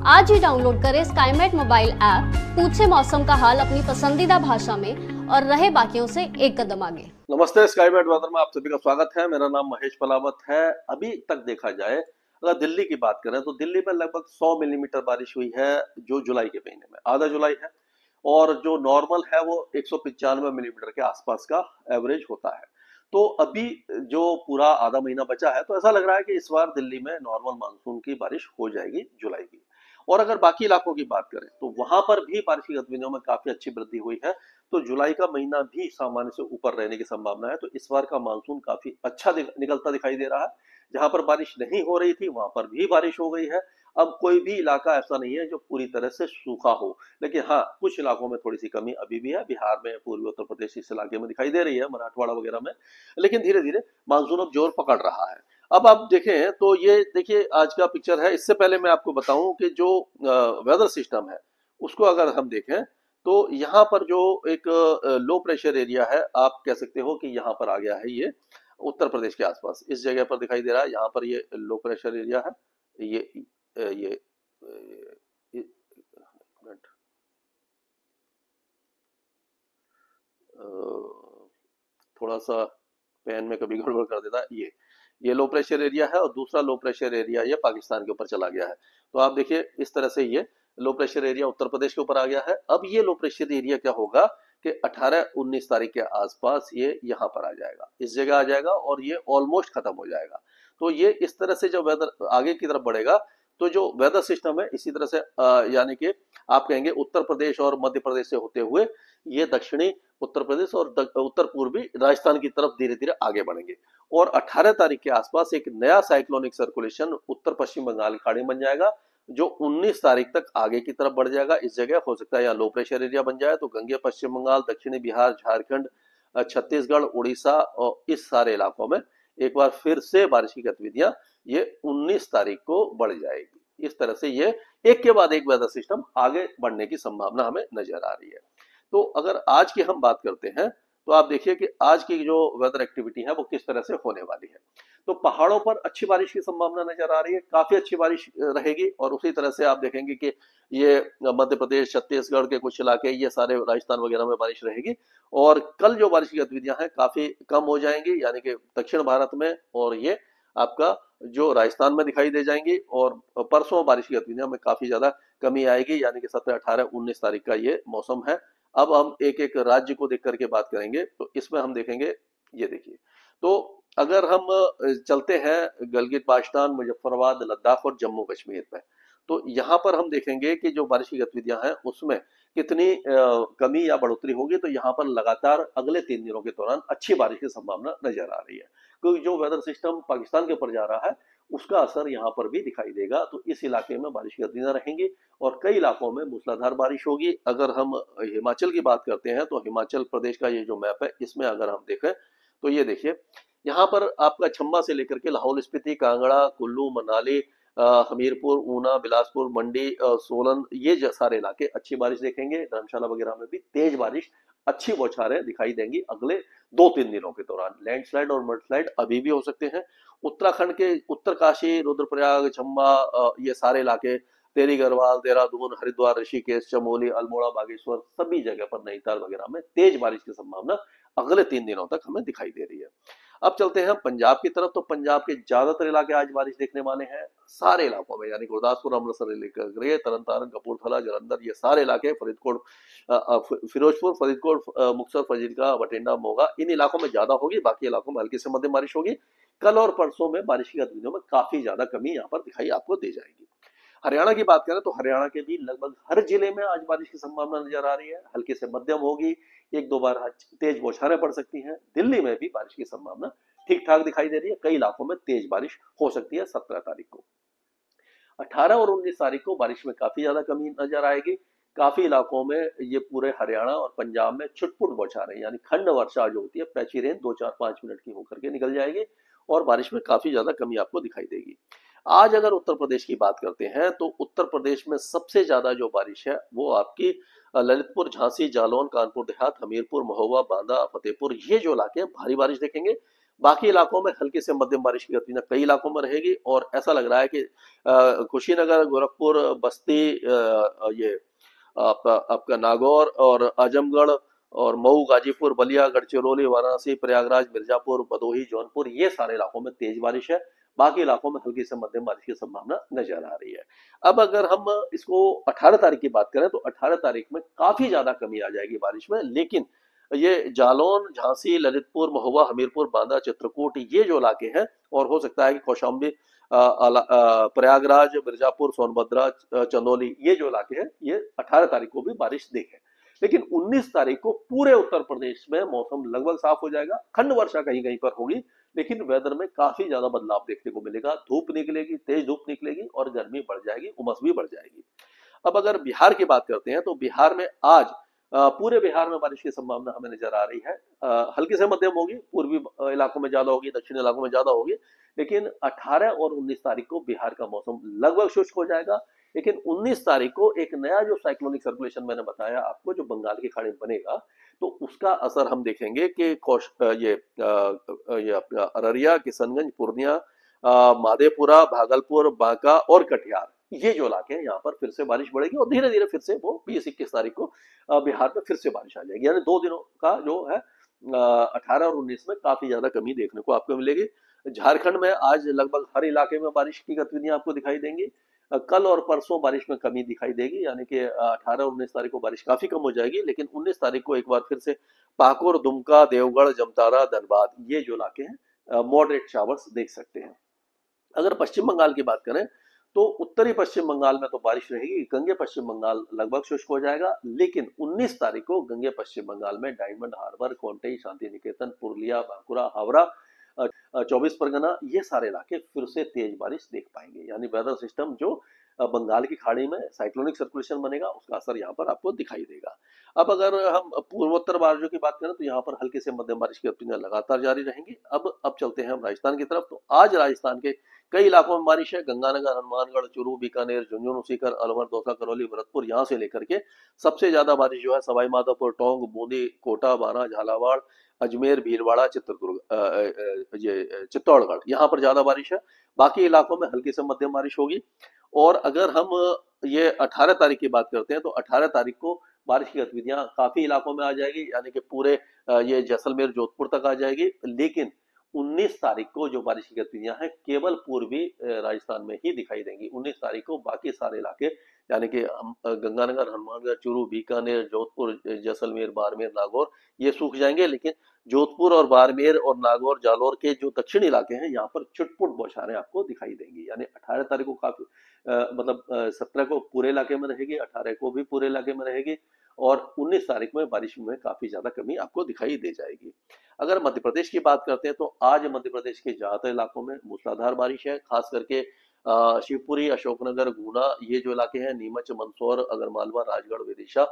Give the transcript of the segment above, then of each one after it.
आज ही डाउनलोड करें Skymet mobile app, पूछे मौसम का हाल अपनी पसंदीदा भाषा में और रहे बाकियों से एक कदम आगे। नमस्ते, स्काईमेट वेदर में आप सभी का स्वागत है। मेरा नाम महेश पलावत है। अभी तक देखा जाए, अगर दिल्ली की बात करें तो दिल्ली में लगभग 100 मिलीमीटर बारिश हुई है जो जुलाई के महीने में, आधा जुलाई है, और जो नॉर्मल है वो 195 मिलीमीटर के आसपास का एवरेज होता है। तो अभी जो पूरा आधा महीना बचा है, तो ऐसा लग रहा है कि इस बार दिल्ली में नॉर्मल मानसून की बारिश हो जाएगी जुलाई की। और अगर बाकी इलाकों की बात करें तो वहां पर भी बारिश की गतिविधियों में काफी अच्छी वृद्धि हुई है। तो जुलाई का महीना भी सामान्य से ऊपर रहने की संभावना है। तो इस बार का मानसून काफी अच्छा निकलता दिखाई दे रहा है। जहां पर बारिश नहीं हो रही थी वहां पर भी बारिश हो गई है। अब कोई भी इलाका ऐसा नहीं है जो पूरी तरह से सूखा हो, लेकिन हाँ, कुछ इलाकों में थोड़ी सी कमी अभी भी है। बिहार में, पूर्वी उत्तर प्रदेश इस इलाके में दिखाई दे रही है, मराठवाड़ा वगैरह में, लेकिन धीरे धीरे मानसून अब जोर पकड़ रहा है। अब आप देखें तो ये देखिए आज का पिक्चर है। इससे पहले मैं आपको बताऊं कि जो वेदर सिस्टम है उसको अगर हम देखें तो यहाँ पर जो एक लो प्रेशर एरिया है, आप कह सकते हो कि यहाँ पर आ गया है, ये उत्तर प्रदेश के आसपास इस जगह पर दिखाई दे रहा है। यहाँ पर ये लो प्रेशर एरिया है। ये मिनट, थोड़ा सा पेन में कभी गड़बड़ कर देता है। ये लो प्रेशर एरिया है और दूसरा लो प्रेशर एरिया ये पाकिस्तान के ऊपर चला गया है। तो आप देखिए इस तरह से ये low pressure area Uttar Pradesh के ऊपर आ गया है। अब ये लो प्रेशर एरिया क्या होगा कि 18-19 तारीख के आसपास ये यहाँ पर आ जाएगा, इस जगह आ जाएगा और ये ऑलमोस्ट खत्म हो जाएगा। तो ये इस तरह से जब वेदर आगे की तरफ बढ़ेगा तो जो वेदर सिस्टम है इसी तरह से यानी कि आप कहेंगे उत्तर प्रदेश और मध्य प्रदेश से होते हुए ये दक्षिणी उत्तर प्रदेश और उत्तर पूर्वी राजस्थान की तरफ धीरे धीरे आगे बढ़ेंगे। और 18 तारीख के आसपास एक नया साइक्लोनिक सर्कुलेशन उत्तर पश्चिम बंगाल की खाड़ी बन जाएगा, जो 19 तारीख तक आगे की तरफ बढ़ जाएगा। इस जगह हो सकता है या लो प्रेशर एरिया बन जाए, तो गंगे पश्चिम बंगाल, दक्षिणी बिहार, झारखंड, छत्तीसगढ़, उड़ीसा और इस सारे इलाकों में एक बार फिर से बारिश की गतिविधियां ये 19 तारीख को बढ़ जाएगी। इस तरह से ये एक के बाद एक वेदर सिस्टम आगे बढ़ने की संभावना हमें नजर आ रही है। तो अगर आज की हम बात करते हैं तो आप देखिए कि आज की जो वेदर एक्टिविटी है वो किस तरह से होने वाली है। तो पहाड़ों पर अच्छी बारिश की संभावना नजर आ रही है, काफी अच्छी बारिश रहेगी। और उसी तरह से आप देखेंगे कि ये मध्य प्रदेश, छत्तीसगढ़ के कुछ इलाके, ये सारे राजस्थान वगैरह में बारिश रहेगी। और कल जो बारिश की गतिविधियां हैं काफी कम हो जाएंगी, यानी कि दक्षिण भारत में, और ये आपका जो राजस्थान में दिखाई दे जाएंगी। और परसों बारिश की गतिविधियों में काफी ज्यादा कमी आएगी, यानी कि 17, 18, 19 तारीख का ये मौसम है। अब हम एक एक राज्य को देख करके बात करेंगे। तो इसमें हम देखेंगे, ये देखिए, तो अगर हम चलते हैं गिलगित बाल्टिस्तान, मुजफ्फराबाद, लद्दाख और जम्मू कश्मीर पे, तो यहाँ पर हम देखेंगे कि जो बारिश की गतिविधियां हैं उसमें कितनी कमी या बढ़ोतरी होगी। तो यहाँ पर लगातार अगले 3 दिनों के दौरान अच्छी बारिश की संभावना नजर आ रही है, क्योंकि जो वेदर सिस्टम पाकिस्तान के ऊपर जा रहा है उसका असर यहाँ पर भी दिखाई देगा। तो इस इलाके में बारिश की गतिविधियां रहेंगी और कई इलाकों में मूसलाधार बारिश होगी। अगर हम हिमाचल की बात करते हैं तो हिमाचल प्रदेश का ये जो मैप है इसमें अगर हम देखें तो ये देखिए, यहाँ पर आपका चंबा से लेकर के लाहौल स्पीति, कांगड़ा, कुल्लू, मनाली, हमीरपुर, ऊना, बिलासपुर, मंडी, सोलन, ये सारे इलाके अच्छी बारिश देखेंगे। धर्मशाला वगैरह में भी तेज बारिश, अच्छी बौछारें दिखाई देंगी अगले 2-3 दिनों के दौरान। लैंडस्लाइड और मडस्लाइड अभी भी हो सकते हैं। उत्तराखंड के उत्तरकाशी, रुद्रप्रयाग, चंबा, ये सारे इलाके, तेरी गढ़वाल, देहरादून, हरिद्वार, ऋषिकेश, चमोली, अल्मोड़ा, बागेश्वर, सभी जगह पर, नैनीताल वगैरह में तेज बारिश की संभावना अगले 3 दिनों तक हमें दिखाई दे रही है। अब चलते हैं पंजाब की तरफ। तो पंजाब के ज्यादातर इलाके आज बारिश देखने वाले हैं, सारे इलाकों में, यानी गुरदासपुर, अमृतसर लेकर तरन तारन, कपूरथला, जलंधर, ये सारे इलाके, फरीदकोट, फिरोजपुर, फरीदकोट, मुक्तसर, फजीलका, बठिंडा, मोगा, इन इलाकों में ज्यादा होगी, बाकी इलाकों में हल्की से मध्यम बारिश होगी। कल और परसों में बारिश की गतिविधियों में काफी ज्यादा कमी यहाँ पर दिखाई आपको दे जाएगी। हरियाणा की बात करें तो हरियाणा के भी लगभग हर जिले में आज बारिश की संभावना नजर आ रही है, हल्की से मध्यम होगी, 1-2 बार तेज बौछारें पड़ सकती हैं। दिल्ली में भी बारिश की संभावना ठीक ठाक दिखाई दे रही है, कई इलाकों में तेज बारिश हो सकती है 17 तारीख को। 18 और 19 तारीख को बारिश में काफी ज्यादा कमी नजर आएगी। काफी इलाकों में, ये पूरे हरियाणा और पंजाब में छुटपुट बौछारें यानी खंड वर्षा जो होती है, पैची रेन 2-4-5 मिनट की होकर के निकल जाएगी और बारिश में काफी ज्यादा कमी आपको दिखाई देगी। आज अगर उत्तर प्रदेश की बात करते हैं तो उत्तर प्रदेश में सबसे ज्यादा जो बारिश है वो आपकी ललितपुर, झांसी, जालौन, कानपुर देहात, हमीरपुर, महोबा, बांदा, फतेहपुर, ये जो इलाके भारी बारिश देखेंगे। बाकी इलाकों में हल्की से मध्यम बारिश की गतिविधियां कई इलाकों में रहेगी और ऐसा लग रहा है कि कुशीनगर, गोरखपुर, बस्ती, ये आपका नागौर और आजमगढ़ और मऊ, गाजीपुर, बलिया, गढ़चिरौली, वाराणसी, प्रयागराज, मिर्जापुर, भदोही, जौनपुर, ये सारे इलाकों में तेज बारिश है। बाकी इलाकों में हल्की से मध्यम बारिश की संभावना नजर आ रही है। अब अगर हम इसको 18 तारीख की बात करें तो 18 तारीख में काफी ज्यादा कमी आ जाएगी बारिश में, लेकिन ये जालौन, झांसी, ललितपुर, महुआ, हमीरपुर, बांदा, चित्रकूट, ये जो इलाके हैं, और हो सकता है कि कौशाम्बी, प्रयागराज, मिर्जापुर, सोनभद्रा, चंदौली, ये जो इलाके हैं, ये 18 तारीख को भी बारिश देखें। लेकिन 19 तारीख को पूरे उत्तर प्रदेश में मौसम लगभग साफ हो जाएगा। खंड वर्षा कहीं कहीं पर होगी, लेकिन वेदर में काफी ज्यादा बदलाव देखने को मिलेगा। धूप निकलेगी, तेज धूप निकलेगी और गर्मी बढ़ जाएगी, उमस भी बढ़ जाएगी। अब अगर बिहार की बात करते हैं तो बिहार में आज पूरे बिहार में बारिश की संभावना हमें नजर आ रही है। हल्की से मध्यम होगी, पूर्वी इलाकों में ज्यादा होगी, दक्षिणी इलाकों में ज्यादा होगी, लेकिन 18 और 19 तारीख को बिहार का मौसम लगभग शुष्क हो जाएगा। लेकिन 19 तारीख को एक नया जो साइक्लोनिक सर्कुलेशन मैंने बताया आपको, जो बंगाल की खाड़ी में बनेगा, तो उसका असर हम देखेंगे कि ये अपना अररिया, किशनगंज, पूर्णिया, माधेपुरा, भागलपुर, बांका और कटिहार, ये जो इलाके हैं, यहाँ पर फिर से बारिश बढ़ेगी और धीरे धीरे फिर से वो 20-21 तारीख को बिहार में फिर से बारिश आ जाएगी। यानी 2 दिनों का जो है 18 और 19 में काफी ज्यादा कमी देखने को आपको मिलेगी। झारखंड में आज लगभग हर इलाके में बारिश की गतिविधियां आपको दिखाई देंगी। कल और परसों बारिश में कमी दिखाई देगी, यानी कि 18 और 19 तारीख को बारिश काफी कम हो जाएगी, लेकिन 19 तारीख को एक बार फिर से पाकुड़, दुमका, देवगढ़, जमतारा, धनबाद, ये जो इलाके हैं, मॉडरेट शावर्स देख सकते हैं। अगर पश्चिम बंगाल की बात करें तो उत्तरी पश्चिम बंगाल में तो बारिश रहेगी, गंगे पश्चिम बंगाल लगभग शुष्क हो जाएगा, लेकिन 19 तारीख को गंगे पश्चिम बंगाल में डायमंड हार्बर, कोंटई, शांति निकेतन, पुरुलिया, बांकुरा, हावड़ा, 24 परगना, ये सारे इलाके फिर से तेज बारिश देख पाएंगे। यानी वेदर सिस्टम जो बंगाल की खाड़ी में साइक्लोनिक सर्कुलेशन बनेगा, उसका असर यहाँ पर आपको दिखाई देगा। अब अगर हम पूर्वोत्तर राज्यों की बात करें तो यहाँ पर हल्की से मध्यम बारिश की गतिविधियां लगातार जारी रहेंगी। अब चलते हैं हम राजस्थान की तरफ। तो आज राजस्थान के कई इलाकों में बारिश है। गंगानगर, हनुमानगढ़, चूरू, बीकानेर, झुंझुनू, सीकर, अलवर, दौसा, करौली, भरतपुर, यहाँ से लेकर के सबसे ज्यादा बारिश जो है सवाई माधोपुर, टोंक, बूंदी, कोटा, बारां, झालावाड़, अजमेर, भीलवाड़ा, चित्रदुर्ग, ये चित्तौड़गढ़, यहाँ पर ज्यादा बारिश है। बाकी इलाकों में हल्की से मध्यम बारिश होगी। और अगर हम ये 18 तारीख की बात करते हैं तो 18 तारीख को बारिश की गतिविधियां काफी इलाकों में आ जाएगी, यानी कि पूरे ये जैसलमेर, जोधपुर तक आ जाएगी। लेकिन 19 तारीख को जो बारिश की गतिविधियां हैं केवल पूर्वी राजस्थान में ही दिखाई देंगी। 19 तारीख को बाकी सारे इलाके, यानी कि गंगानगर, हनुमानगढ़, चूरू, बीकानेर, जोधपुर, जैसलमेर, बाड़मेर, नागौर, ये सूख जाएंगे। लेकिन जोधपुर और बाड़मेर और नागौर, जालौर के जो दक्षिणी इलाके हैं, यहाँ पर छुटपुट बौछारें आपको दिखाई देंगी। यानी 18 तारीख को काफी 17 को पूरे इलाके में रहेगी, 18 को भी पूरे इलाके में रहेगी और 19 तारीख में बारिश में काफी ज्यादा कमी आपको दिखाई दे जाएगी। अगर मध्य प्रदेश की बात करते हैं तो आज मध्य प्रदेश के ज्यादातर इलाकों में मूसलाधार बारिश है, खास करके शिवपुरी, अशोकनगर, गुना, ये जो इलाके हैं, नीमच, मंदसौर, आगरमालवा, राजगढ़, विदिशा,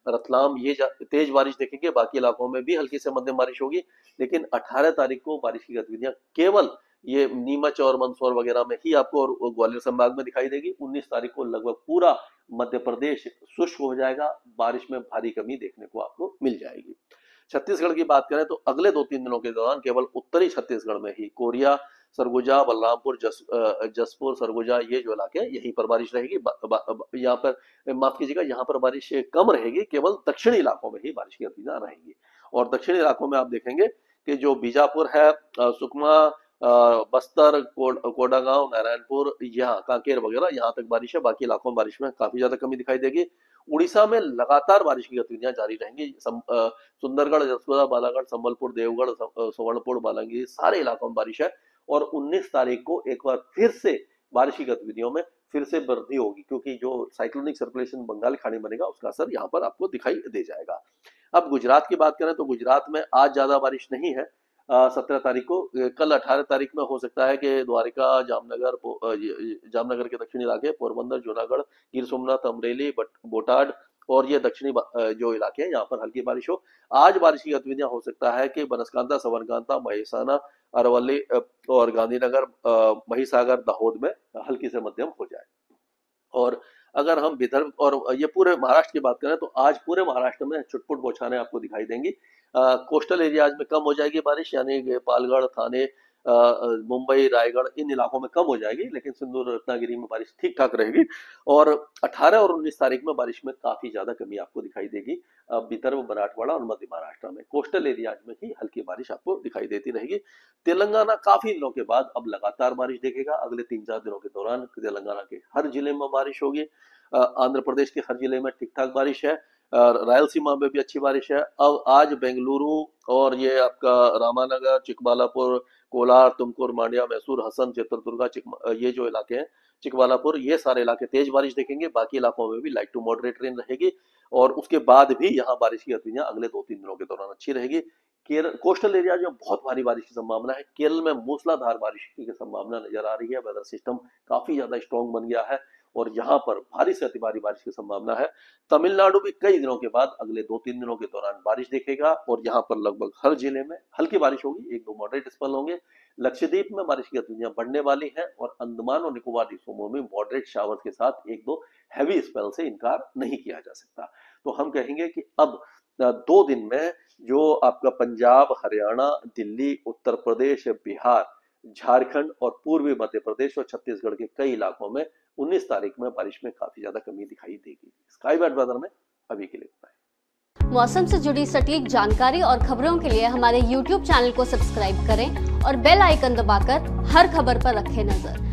रतलाम, ये तेज बारिश देखेंगे। बाकी इलाकों में भी हल्की से मध्यम बारिश होगी। लेकिन 18 तारीख को बारिश की गतिविधियां केवल ये नीमच और मंदसौर वगैरह में ही आपको और ग्वालियर संभाग में दिखाई देगी। 19 तारीख को लगभग पूरा मध्य प्रदेश शुष्क हो जाएगा, बारिश में भारी कमी देखने को आपको मिल जाएगी। छत्तीसगढ़ की बात करें तो अगले 2-3 दिनों के दौरान केवल उत्तरी छत्तीसगढ़ में ही कोरिया, सरगुजा, बलरामपुर, जसपुर, सरगुजा, ये जो इलाके हैं यहीं पर बारिश रहेगी। यहाँ पर माफ कीजिएगा, यहाँ पर बारिश कम रहेगी, केवल दक्षिणी इलाकों में ही बारिश की गतिविधियां रहेंगी। और दक्षिणी इलाकों में आप देखेंगे कि जो बीजापुर है, सुकमा, बस्तर, कोडागांव, नारायणपुर, यहाँ कांकेर वगैरह, यहाँ तक बारिश है। बाकी इलाकों में बारिश में काफी ज्यादा कमी दिखाई देगी। उड़ीसा में लगातार बारिश की गतिविधियां जारी रहेंगी। सुंदरगढ़, जसपुरा, बालाघाट, संबलपुर, देवगढ़, सुवर्णपुर, बालांगीर, सारे इलाकों में बारिश है। और 19 तारीख को एक बार फिर से बारिश की गतिविधियों में फिर से वृद्धि होगी, क्योंकि जो साइक्लोनिक सर्कुलेशन बंगाल खाड़ी बनेगा उसका असर यहाँ पर आपको दिखाई दे जाएगा। अब गुजरात की बात करें तो गुजरात में आज ज्यादा बारिश नहीं है। 17 तारीख को, कल 18 तारीख में हो सकता है कि द्वारिका, जामनगर के दक्षिणी इलाके, पोरबंदर, जूनागढ़, गिर सोमनाथ, अमरेली, बोटाड और ये दक्षिणी जो इलाके हैं यहाँ पर हल्की बारिश हो। आज बारिश की गतिविधियां हो सकता है कि बनसकांता, सबरकांता, महेसाना, अरवली और गांधीनगर, महिसागर, दाहोद में हल्की से मध्यम हो जाए। और अगर हम विदर्भ और ये पूरे महाराष्ट्र की बात करें तो आज पूरे महाराष्ट्र में छुटपुट बौछारें आपको दिखाई देंगी। कोस्टल एरियाज में कम हो जाएगी बारिश, यानी कि पालगढ़, थाने, मुंबई, रायगढ़ इन इलाकों में कम हो जाएगी, लेकिन सिंधु रत्नागिरी में बारिश ठीक ठाक रहेगी। और 18 और 19 तारीख में बारिश में काफी ज्यादा कमी आपको दिखाई देगी विदर्भ, मराठवाड़ा और मध्य महाराष्ट्र में। कोस्टल एरियाज में ही हल्की बारिश आपको दिखाई देती रहेगी। तेलंगाना काफी दिनों के बाद अब लगातार बारिश देखेगा। अगले 3-4 दिनों के दौरान तेलंगाना के हर जिले में बारिश होगी। आंध्र प्रदेश के हर जिले में ठीक ठाक बारिश है। रायलसीमा में भी अच्छी बारिश है। अब आज बेंगलुरु और ये आपका रामानगर, चिकबालापुर, कोलार, तुमकुर, मांड्या, मैसूर, हसन, चित्रदुर्गा, ये जो इलाके हैं, चिकबालापुर, ये सारे इलाके तेज बारिश देखेंगे। बाकी इलाकों में भी लाइट टू मॉडरेट रेन रहेगी और उसके बाद भी यहाँ बारिश की गतिविधियां अगले 2-3 दिनों के दौरान अच्छी रहेगी। केरल कोस्टल एरिया में बहुत भारी बारिश की संभावना है। केरल में मूसलाधार बारिश की संभावना नजर आ रही है। वेदर सिस्टम काफी ज्यादा स्ट्रॉन्ग बन गया है और यहाँ पर भारी से अति भारी बारिश की संभावना है। तमिलनाडु भी कई दिनों के बाद अगले 2-3 दिनों के दौरान बारिश देखेगा और यहाँ पर लगभग हर जिले में हल्की बारिश होगी, 1-2 मॉडरेट स्पेल होंगे। लक्षद्वीप में बारिश की गतिविधियां बढ़ने वाली हैं और अंडमान और निकोबार द्वीपों में मॉडरेट शावर्स के साथ 1-2 हैवी स्पेल से इनकार नहीं किया जा सकता। तो हम कहेंगे कि अब 2 दिन में जो आपका पंजाब, हरियाणा, दिल्ली, उत्तर प्रदेश, बिहार, झारखंड और पूर्वी मध्य प्रदेश और छत्तीसगढ़ के कई इलाकों में 19 तारीख में बारिश में काफी ज्यादा कमी दिखाई देगी। स्काई बैड वेदर में अभी के लिए इतना है। मौसम से जुड़ी सटीक जानकारी और खबरों के लिए हमारे YouTube चैनल को सब्सक्राइब करें और बेल आइकन दबाकर हर खबर पर रखें नजर।